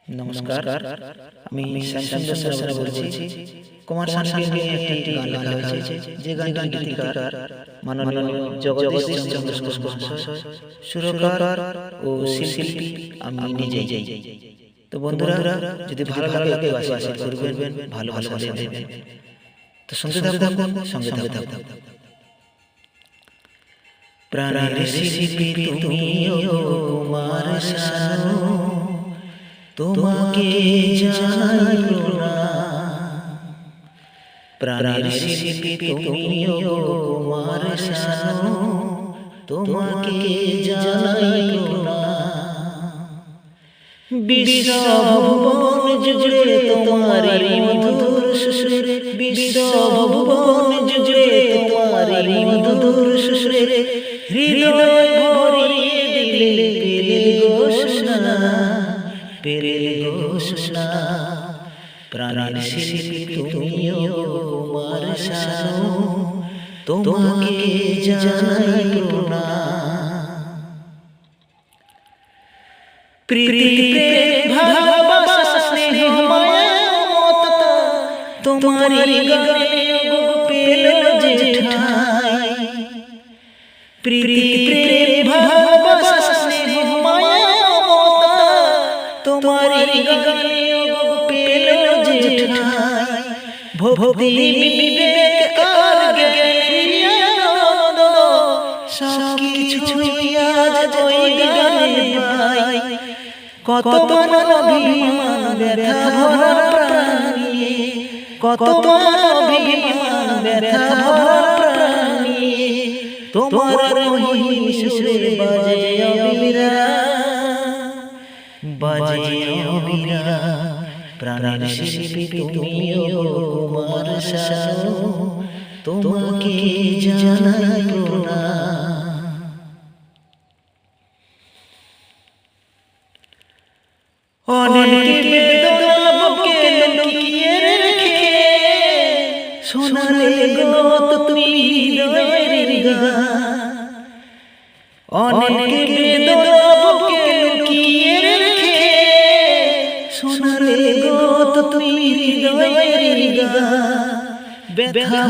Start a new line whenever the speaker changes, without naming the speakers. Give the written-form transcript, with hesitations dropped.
নমস্কার, আমি শ্যামচন্দ্র সাহা বলছি। কুমার শানুকে নিয়ে একটি গান লেখা হয়েছে, যে গানটির গীতিকার মাননীয় জগদীশ চন্দ্র মহাশয়, সুরকার ও শিল্পী আমি নিজেই। তো বন্ধুরা, যদি ভালো লাগে একটু আশীর্বাদ করবেন, ভালোবাসা দেবেন। তো সঙ্গে থাকুন, সঙ্গে থাকুন। প্রাণের শিল্পী তুমি ও কুমার শানু, তোমাকে জানাই প্রণাম। প্রাণের শিল্পী তুমি ও কুমার শানু, তোমাকে জানাই প্রণাম। বিশ্বভুবন জুড়ে তোমারি মধুর সুরে, বিশ্বভুবন জুড়ে তোমারি মধুর সুরে, হৃদয় ভরিয়ে দিলে পেলে ঘোষণা, পেলে ঘোষণা। প্রাণের শিল্পী তুমি ও কুমার শানু, তোমাকে জানাই প্রণাম। প্রীতি ভালোবাসা স্নেহ মায়া মমতা, তোমারি গানে পেল যে ঠাঁই। প্রীতি ভালোবাসা স্নেহ মায়া মমতা, তোমারি গানে পেল যে ঠাঁই। ভক্তি বিবেক আর জ্ঞানের আনন্দ, সবকিছুই আজ ওই গানে পাই। কত অভিমান ব্যথা ভরা প্রাণ নিয়ে, কত অভিমান ব্যথা ভরা প্রাণ নিয়ে, তোমার মহিম সুরে বাজে অবিরা, বাজে অবিরা। প্রাণের শিল্পী তুমি ও কুমার শানু, তোমাকে জানাই প্রণাম। অনেক বেদনা বুকে লুকিয়ে রেখে শোনালে গো তুমি হৃদয়ের গান। অনেক বেদনা বুকে লুকিয়ে রেখে শোনালে গো তুমি হৃদয়ের গান। ব্যথা